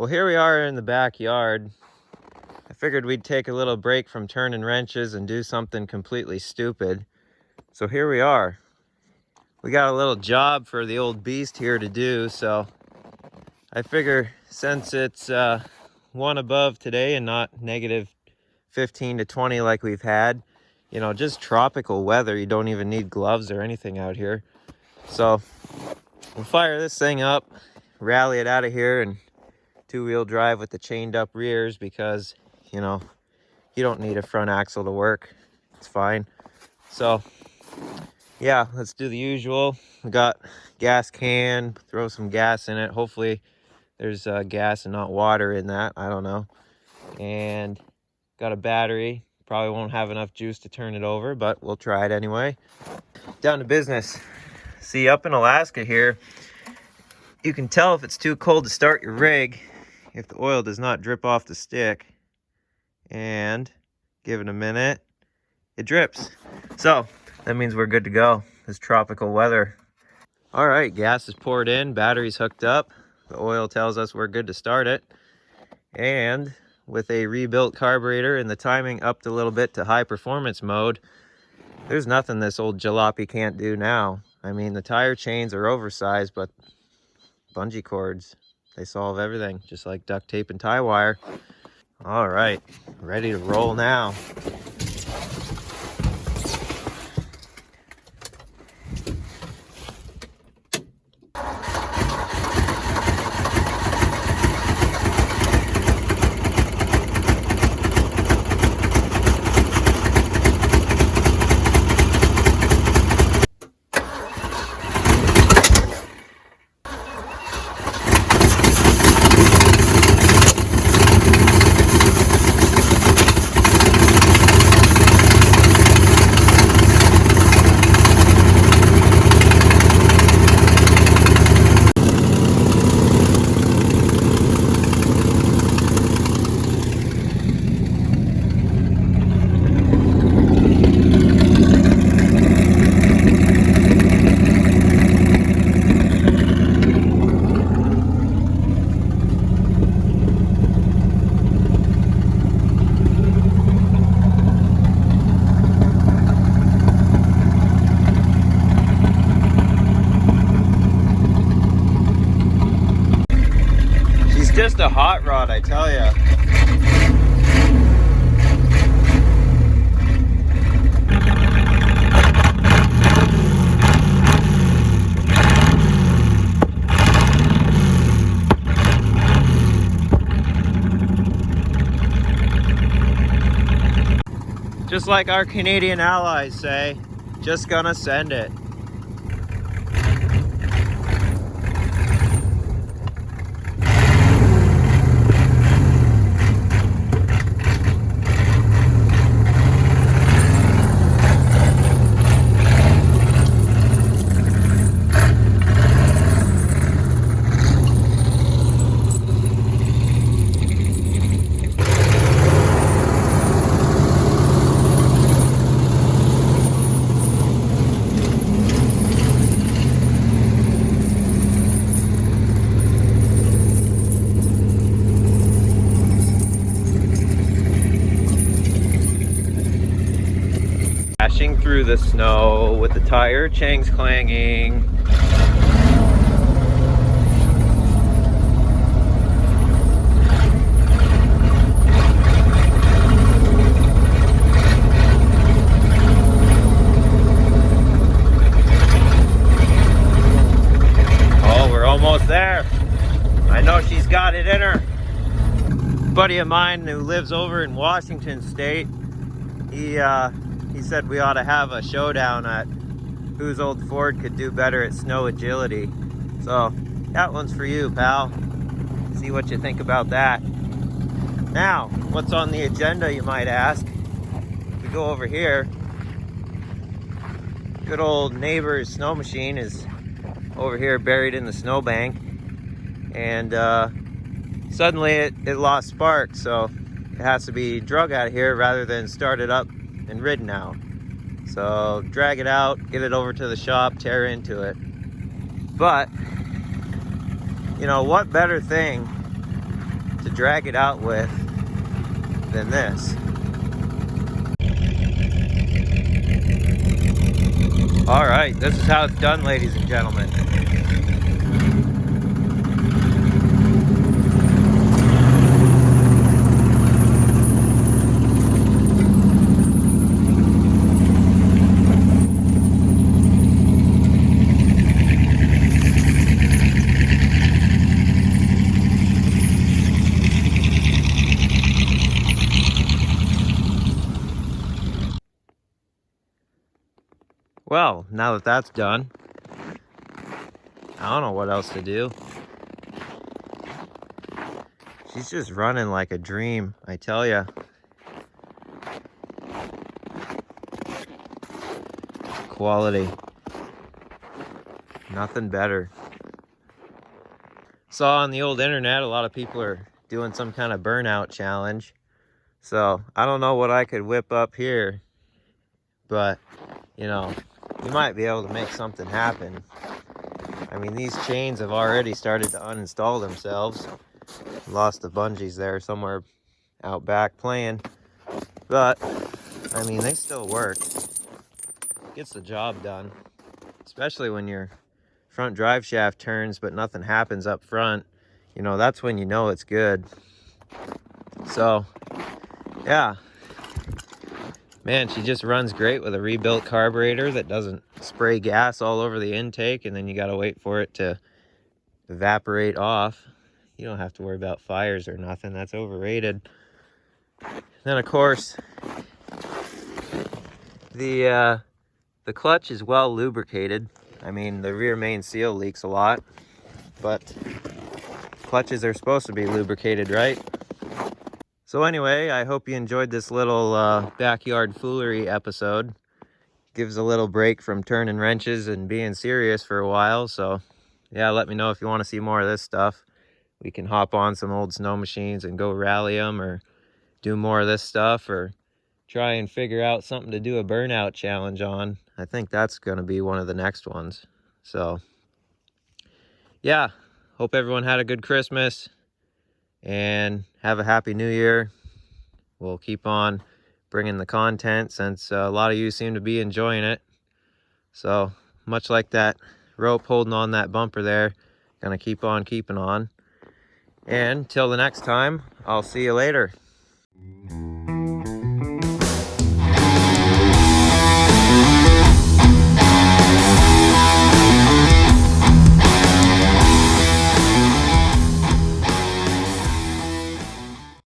Well, here we are in the backyard. I figured we'd take a little break from turning wrenches and do something completely stupid. So here we are. We got a little job for the old beast here to do, so I figure since it's one above today and not negative 15 to 20 like we've had, you know, just tropical weather. You don't even need gloves or anything out here. So we'll fire this thing up, rally it out of here, and two-wheel drive with the chained up rears because, you know, you don't need a front axle to work. It's fine. So yeah, let's do the usual. We got gas can, throw some gas in it. Hopefully there's gas and not water in that. I don't know. And got a battery. Probably won't have enough juice to turn it over, but we'll try it anyway. Down to business. See, up in Alaska here, you can tell if it's too cold to start your rig if the oil does not drip off the stick. And give it a minute, it drips. So that means we're good to go. This tropical weather. All right, gas is poured in, battery's hooked up. The oil tells us we're good to start it. And with a rebuilt carburetor and the timing upped a little bit to high performance mode, there's nothing this old jalopy can't do now. I mean, the tire chains are oversized, but bungee cords, they solve everything, just like duct tape and tie wire. All right, ready to roll now. Just a hot rod, I tell ya. Just like our Canadian allies say, just gonna send it. Dashing through the snow with the tire chains clanging. Oh, we're almost there. I know she's got it in her. A buddy of mine who lives over in Washington State, he said we ought to have a showdown at whose old Ford could do better at snow agility. So that one's for you, pal. See what you think about that. Now, what's on the agenda, you might ask? If we go over here, good old neighbor's snow machine is over here buried in the snowbank. And suddenly it lost spark, so it has to be drug out of here rather than started up and ridden out. So drag it out, get it over to the shop, tear into it. But, you know, what better thing to drag it out with than this. All right, this is how it's done, ladies and gentlemen. Well, now that that's done, I don't know what else to do. She's just running like a dream, I tell ya. Quality. Nothing better. Saw on the old internet a lot of people are doing some kind of burnout challenge. So I don't know what I could whip up here, but you know, you might be able to make something happen. I mean, these chains have already started to uninstall themselves. Lost the bungees there somewhere out back playing, but I mean, they still work. Gets the job done, especially when your front drive shaft turns but nothing happens up front. You know, that's when you know it's good. So yeah, man, she just runs great with a rebuilt carburetor that doesn't spray gas all over the intake, and then you got to wait for it to evaporate off. You don't have to worry about fires or nothing. That's overrated. Then of course, the clutch is well lubricated. I mean, the rear main seal leaks a lot, but clutches are supposed to be lubricated, right? So anyway, I hope you enjoyed this little backyard foolery episode. Gives a little break from turning wrenches and being serious for a while. So yeah, let me know if you want to see more of this stuff. We can hop on some old snow machines and go rally them, or do more of this stuff, or try and figure out something to do a burnout challenge on. I think that's going to be one of the next ones. So yeah, hope everyone had a good Christmas and have a happy new year. We'll keep on bringing the content since a lot of you seem to be enjoying it. So much like that rope holding on that bumper there, gonna keep on keeping on. And till the next time, I'll see you later.